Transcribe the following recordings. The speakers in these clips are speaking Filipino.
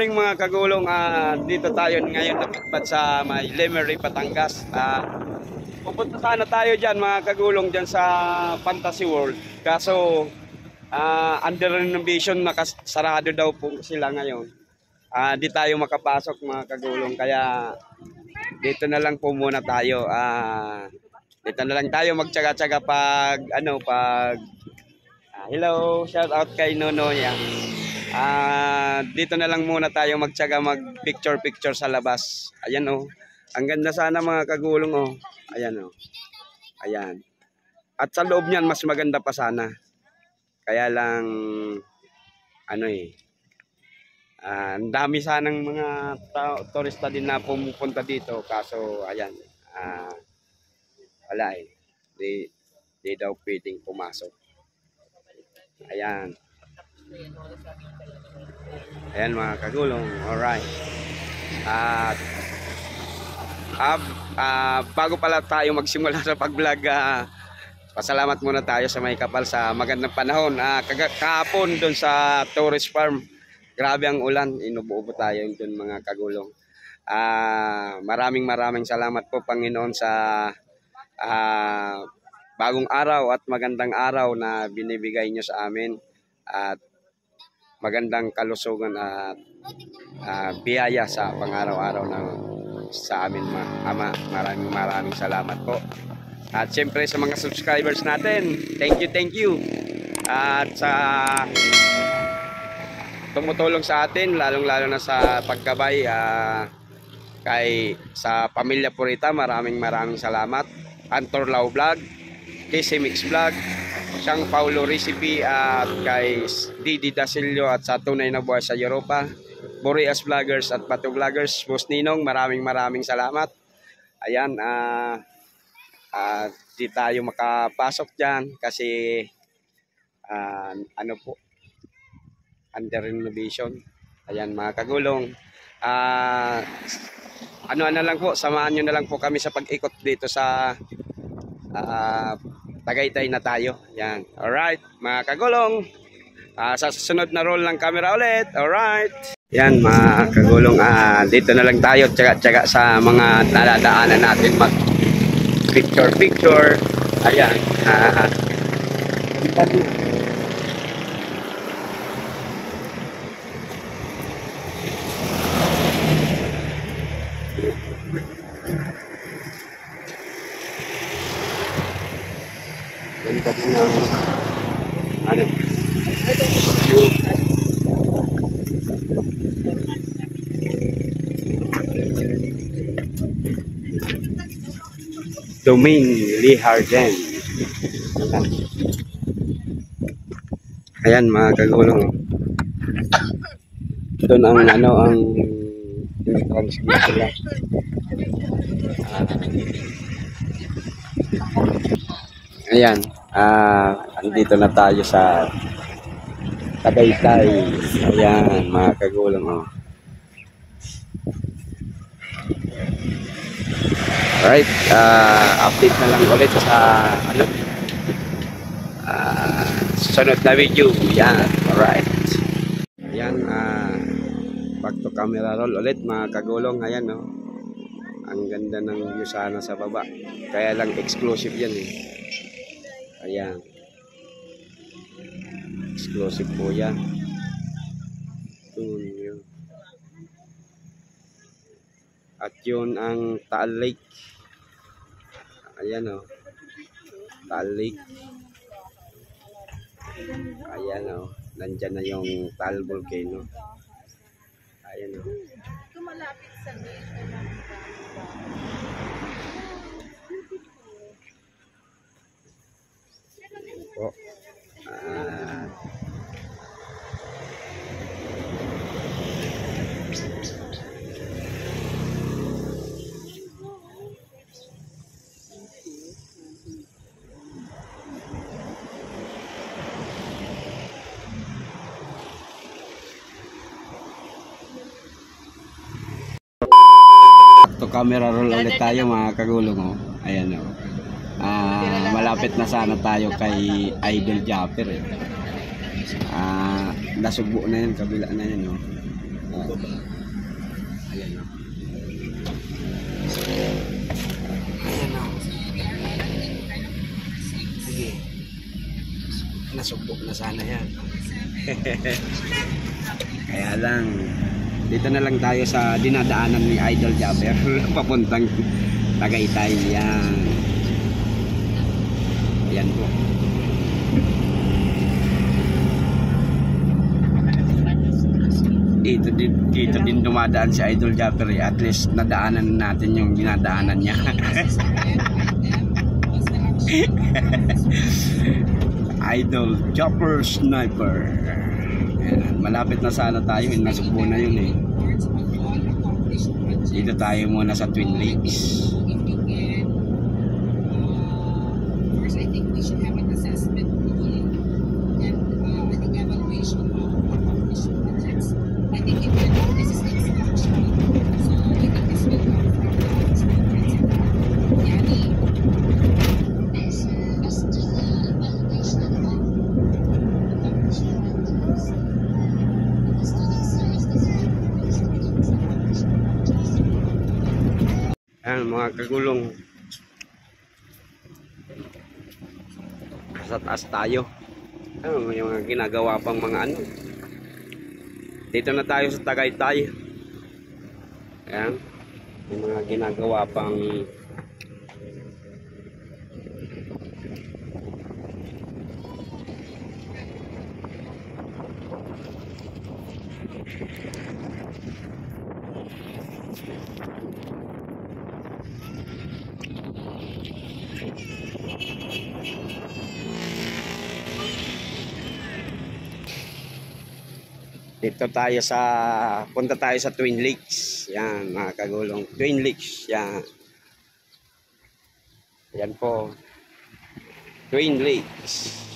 morning mga kagulong. Dito tayo ngayon napagpat sa may Lemery, Batangas. Pupunta sana tayo dyan mga kagulong dyan sa Fantasy World. Kaso under renovation, nakasarado daw po sila ngayon. Di tayo makapasok mga kagulong. Kaya dito na lang po muna tayo. Dito na lang tayo magtsaga-tsaga hello, shout out kay Nonoy. Dito na lang muna tayo magtsaga mag picture sa labas. Ayan oh. Ang ganda sana mga kagulong oh. Ayan oh. Ayan. At sa loob niyan mas maganda pa sana. Kaya lang ang dami sanang mga turista din na pumupunta dito kaso ayan. Wala eh. Di daw pwedeng pumasok. Ayan. Ayan mga kagulong. Alright. Bago pala tayo magsimula sa pag-vlog, pasalamat muna tayo sa may kapal sa magandang panahon. Kahapon doon sa tourist farm, grabe ang ulan. Inubo tayo doon mga kagulong. Maraming salamat po Panginoon sa bagong araw at magandang araw na binibigay nyo sa amin at magandang kalusugan at biyaya sa pang-araw-araw na sa amin Ama. Maraming salamat po. At siyempre sa mga subscribers natin, thank you. At sa tumutulong sa atin, lalong-lalo na sa pagkabay sa Pamilya Purita, maraming salamat. Antor Lau Vlog, KC Mix Vlog, Siyang Paulo Recipe at kay Didi Dasilio at sa Tunay na Buhay sa Europa, Boreas Vloggers at Bato Vloggers, Boss Ninong, maraming salamat. Ayan, di tayo makapasok dyan kasi under renovation. Ayan mga kagulong. Na lang po, samahan nyo na lang po kami sa pag-ikot dito sa Tagaytay na tayo. Yan. Alright, mga kagulong. Sa susunod na roll ng camera ulit. Alright. Yan, mga kagulong. Dito na lang tayo. Tsaga sa mga nadadaanan natin. Mag picture. Ayan. Domain Liharden. Ayan mga kagulong. Doon ang transmit sila. Ayan, andito na tayo sa Tagaytay. Ayan mga kagulong oh. Alright, update na lang ulit sa sunod na video. Yan, alright. Ayan, back to camera roll ulit mga kagulong. Ayan no, ang ganda ng view sana sa baba. Kaya lang exclusive yan eh. Ayan, exclusive po yan. Yun. At yun ang Taal Lake. Ayan o, Taal Lake. Ayan o, nandyan na yung Taal Volcano. Ayan o. Malapit sa gate. Po. Camera roll ulit tayo mga kagulong oh. Ayan oh. Malapit na sana tayo kay Idol Japper eh. Nasugbo na yan, kabila na yan oh. Oh. Ayan o. Ayan o. Sige. Nasubok na sana yan. Kaya lang, dito na lang tayo sa dinadaanan ni Idol Jabber. Papuntang Tagaytay. Yan. Ayan po. Dito din dumadaan si Idol Jabber. At least nadaanan natin yung dinadaanan niya. Idol Jabber Sniper. Ayan, malapit na sana tayo. Nasugbo na yun eh. Dito tayo muna sa Twin Lakes. First, I think we should have an assessment tool and I think evaluation of accomplished projects. I think if this is the instruction, so I think this will come from Yani. As to the evaluation of accomplished projects, the students serves as Ayan mga kagulong. Sa taas tayo. Ano yung mga ginagawa pang mga ano. Dito na tayo sa Tagaytay. Ayan. Yung mga ginagawa pang dito tayo sa punta tayo sa Twin Lakes. Yan mga kagulong, Twin Lakes. Yan. Yan po. Twin Lakes.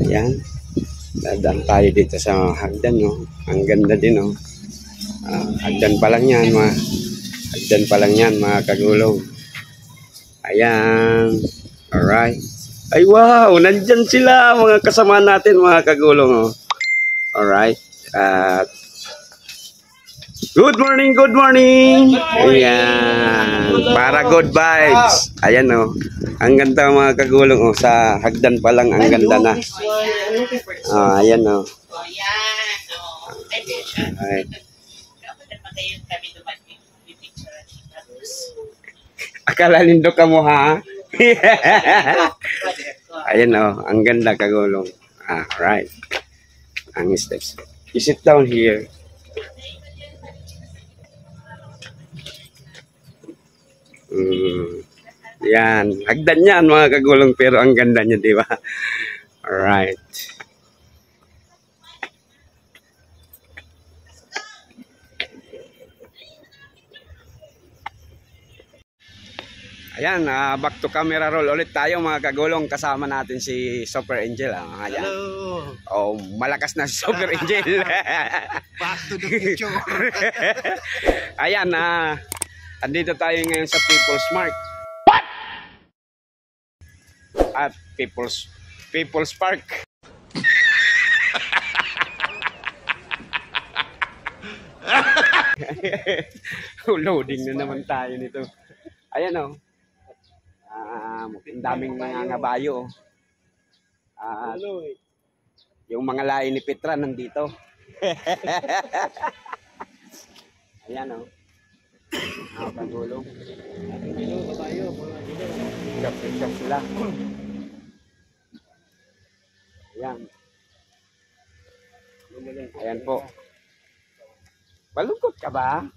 Yan. Dadaan tayo dito sa hagdan, no. Ang ganda din, no. Hagdan pa lang yan, hagdan pa lang yan, mga kagulong. Ayan. Alright. Ay, wow! Nandyan sila, mga kasama natin, mga kagulong, oh. Alright. At good morning, good morning. Ayan. Para good vibes. Ayan, oh. Ang ganda, mga kagulong, oh. Sa hagdan pa lang, ang ganda na. Ayan, oh. Alright. Akala lindo ka mo, ha? Ayan, oh. Ang ganda, kagulong. Alright. Ang steps. You sit down here. Yan. Hagdan yan mga kagulong pero ang ganda niya, di ba? Alright. Ayan, back to camera roll ulit tayo mga kagulong. Kasama natin si Super Angel. Ayan. Hello! Oh, malakas na si Super Angel. Back to the future! Ayan, andito tayo ngayon sa People's Mark. What? At People's Park. Loading na naman tayo nito. Ayan o. Ang daming mga ngabayo. Yung mga lahi ni Petra nandito. Ayan o. Pagulong. Gap sila. Ayan. Ayan po. Malungkot ka ba?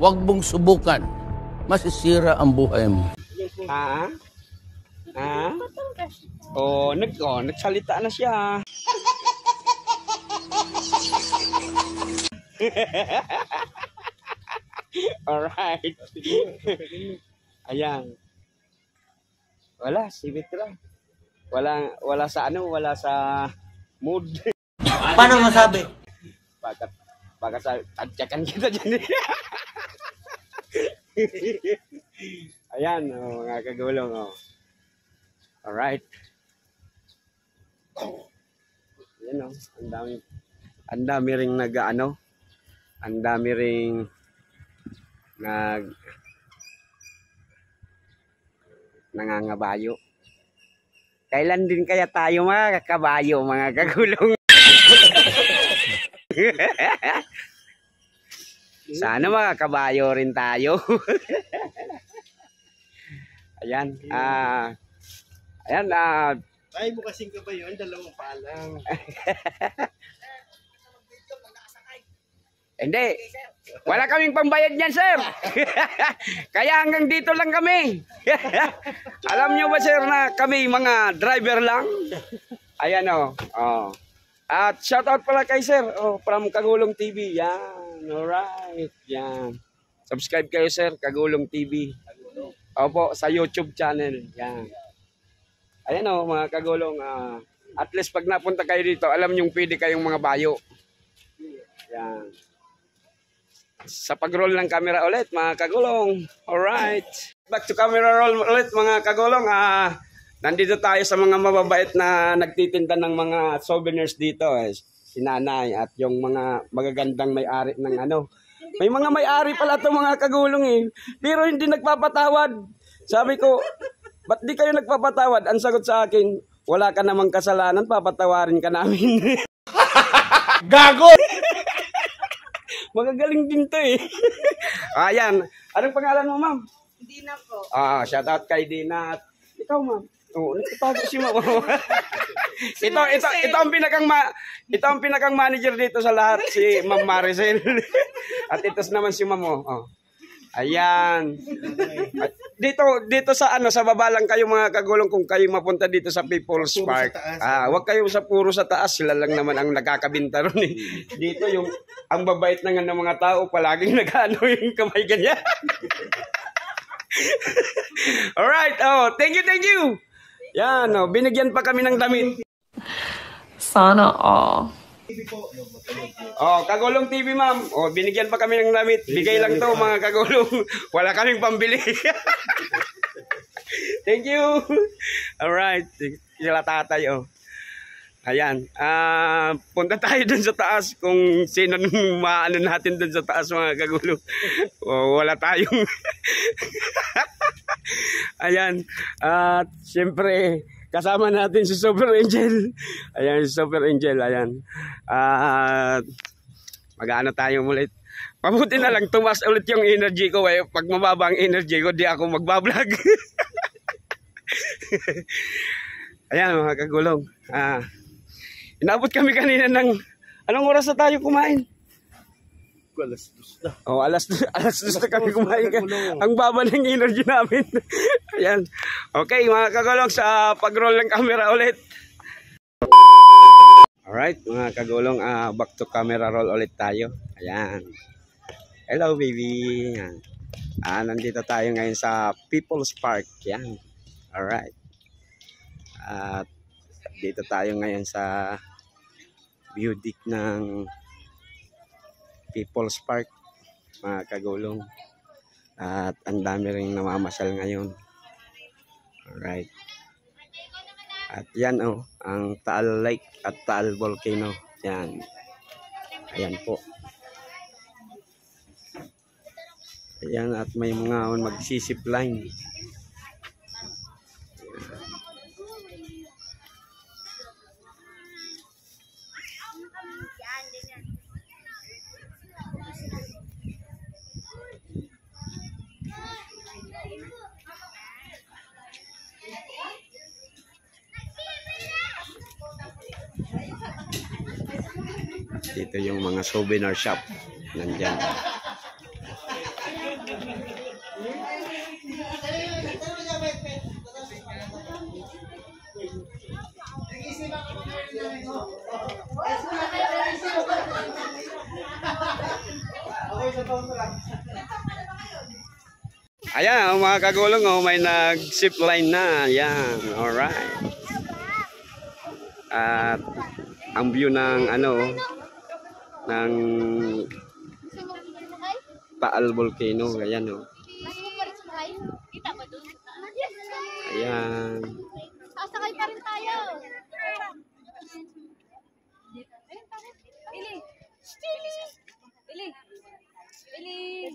Huwag mong subukan. Masisira ang buhay mo. Ha? Ha? Nagsalita na siya. Alright. Ayan. Wala, si Petra. Wala sa mood. Paano masabi? Baka sa tadyakan kita dyan. Ayan, mga kagulong. Alright. Ayan ang dami ring ang dami ring nangangabayo. Kailan din kaya tayo mga kakabayo, mga kagulong? Sana mga kabayo rin tayo. Ayan. Ayan. Ay mo kasing kabayo, dalawang palang. Hindi. Wala kaming pambayad niyan, sir. Kaya hanggang dito lang kami. Alam nyo ba, sir, na kami mga driver lang? Ayan o. At shoutout pala kay sir. From Kagulong TV. Yan. Alright. Yan. Subscribe kayo, sir. Kagulong TV. Opo, sa YouTube channel. Yan. Ayan o, mga kagulong. At least pag napunta kayo dito, alam nyo pwede kayong mga bayo. Yan. Sa pag-roll ng camera ulit, mga kagulong. Alright. Back to camera roll ulit, mga kagulong. Nandito tayo sa mga mababait na nagtitinda ng mga souvenirs dito. Si Nanay at yung mga magagandang may-ari ng May mga may-ari pala ito, mga kagulong eh. Pero hindi nagpapatawad. Sabi ko, ba't di kayo nagpapatawad? Ang sagot sa akin, wala ka namang kasalanan, papatawarin ka namin. Gago! Magagaling din to eh. Ayan. Anong pangalan mo, ma'am? Dina po. Shout out kay Dina. Ikaw, ma'am. Nagtatago si ma'am. ito ang pinakang manager dito sa lahat, si Ma'am Maricel. At ito naman si ma'am. Ayan. At dito sa sa baba lang kayo, mga kagulong, kung kayo mapunta dito sa People's Park. Wag kayo puro sa taas, sila lang naman ang nakakabinta ron eh. Dito ang babait ng mga tao, palaging yung kamay ganyan. Alright, thank you. Yan, binigyan pa kami ng damit. Sana all. Kagulong TV, ma'am. Binigyan pa kami ng damit. Bigay lang to, mga kagulong. Wala kaming pambili. Thank you. Alright. Sila tatay, Ayan. Punta tayo dun sa taas kung sino maano natin dun sa taas, mga kagulong. Wala tayong... Ayan. At siyempre, kasama natin si Super Angel. Ayan, si Super Angel. Ayan. Mag-ano tayo ulit. Mabuti na lang, tumas ulit yung energy ko. Pag mababa ang energy ko, di ako magbablog. Ayan, mga kagulong. Inabot kami kanina ng... Anong oras na tayo kumain? ko, alas 2 na. Oh, alas 2 na kami dos, kumain. mga kagulong. Ang baba ng energy namin. Ayan. Okay, mga kagulong, sa pag-roll ng camera ulit. Alright, mga kagulong, back to camera roll ulit tayo. Ayan. Hello, baby. Ayan. Nandito tayo ngayon sa People's Park. Ayan. Alright. At dito tayo ngayon sa view deck ng People's Park, mga kagulong. At ang dami rin namamasyal ngayon. Alright. At yan ang Taal Lake at Taal Volcano. Yan. Ayan po. Ayan, at may mga magsisip line. Dito yung mga souvenir shop. Nandyan. Ayan, mga kagulong, may nag-zip line na. Ayan, alright. At ang view ng ng Taal Volcano. Ayan, ayan. Sasakay pa rin tayo. Pili. Pili. Pili.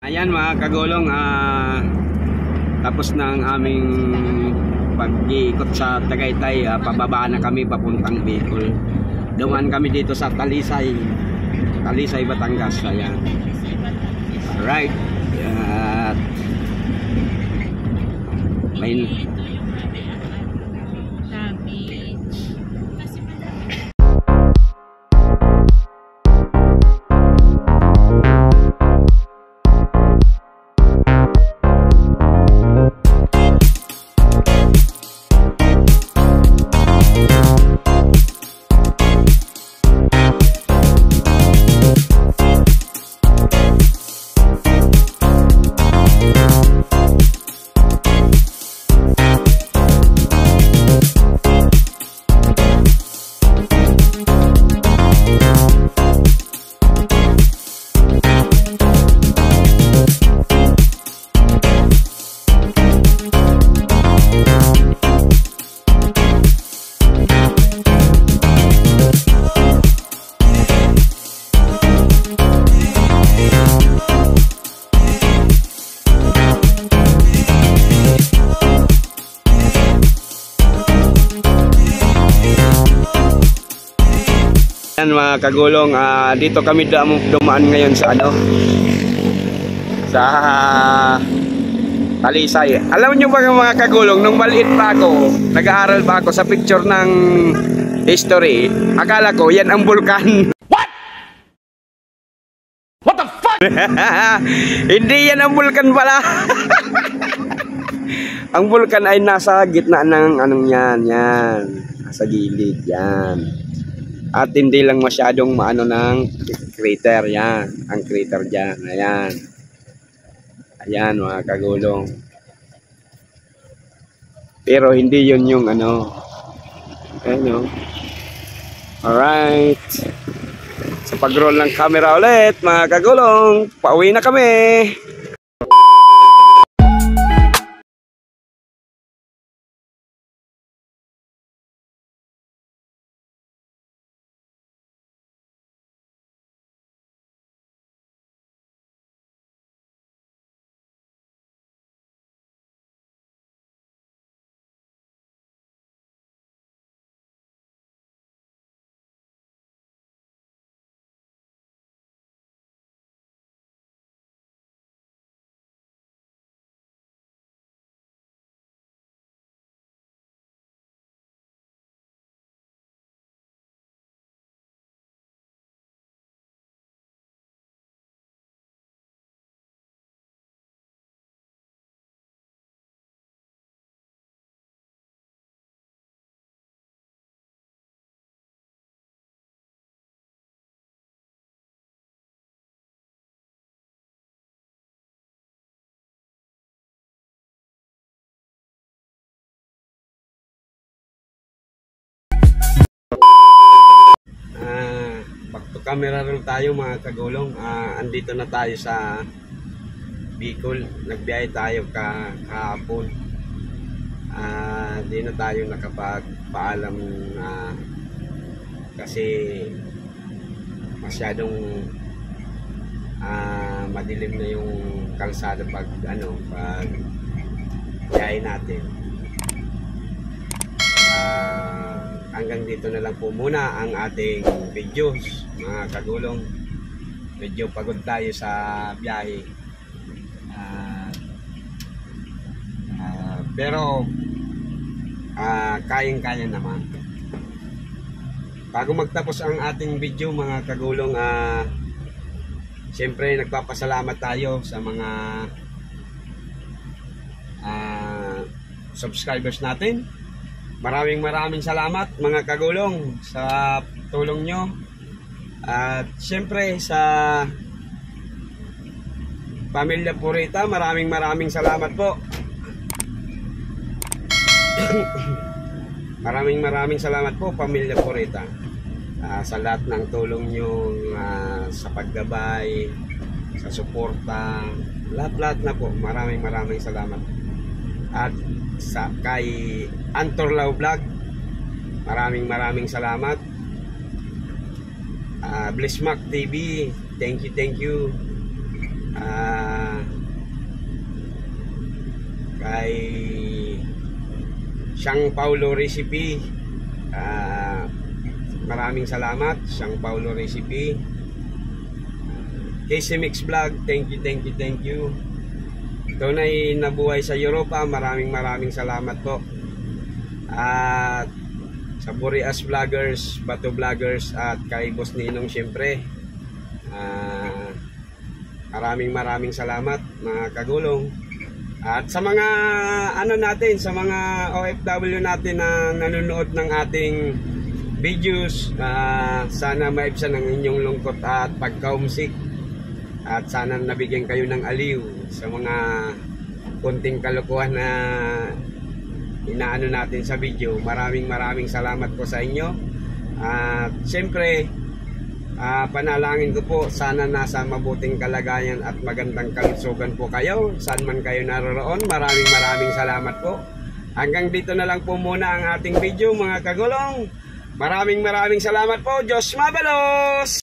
Ayan, mga kagulong, tapos na ang aming pag-iikot sa Tagaytay. Pababa na kami papuntang Bicol. Dumaan kami dito sa Talisay, Batangas. Ayan. Alright. May Ayan mga kagulong, dito kami dumaan ngayon sa ano, sa Talisay. Alam nyo ba mga kagulong, nung maliit pa ako, nag-aaral pa ako sa picture ng history, akala ko yan ang bulkan. What the fuck? Hindi yan ang bulkan pala. Ang bulkan ay nasa gitna ng anong yan, nasa gilid yan. At hindi lang masyadong maano ng crater yan, ang crater dyan, ayan. Ayan mga kagulong. Pero hindi yun yung ano, ano. Alright. Sa pag-roll ng camera ulit mga kagulong, pauwi na kami. Back to camera roll tayo mga kagulong. Andito na tayo sa Bicol. Nagbiyahe tayo kahapon. Di na tayo nakapagpaalam kasi masyadong madilim na yung kalsada pag biyahe natin. Hanggang dito na lang po muna ang ating videos mga kagulong. Medyo pagod tayo sa biyahe, pero kayang-kaya naman. Bago magtapos ang ating video mga kagulong, siyempre nagpapasalamat tayo sa mga subscribers natin. Maraming salamat mga kagulong sa tulong nyo. At siyempre sa Pamilya Purita, maraming salamat po. maraming salamat po Pamilya Purita, sa lahat ng tulong nyo, sa paggabay, sa suporta, lahat na po. Maraming salamat. At kay Antorlaw Vlog, maraming salamat. Blissmac TV, thank you. Kay Siyang Paulo Recipe, maraming salamat Siyang Paulo Recipe. Casey Mix Vlog, thank you. Tunay na buhay sa Europa, maraming salamat po. At sa Burias Vloggers, Bato Vloggers, at kay Boss Ninong syempre, maraming salamat mga kagulong. At sa mga sa mga OFW natin na nanonood ng ating videos, sana maibsan ang inyong lungkot at pagka-homesick. At sana nabigyan kayo ng aliw sa mga konting kalokohan na inaano natin sa video. Maraming salamat po sa inyo. At siyempre, panalangin ko po, sana nasa mabuting kalagayan at magandang kalusugan po kayo saan man kayo naroroon. Maraming salamat po. Hanggang dito na lang po muna ang ating video mga kagulong. Maraming salamat po. Diyos mabalos!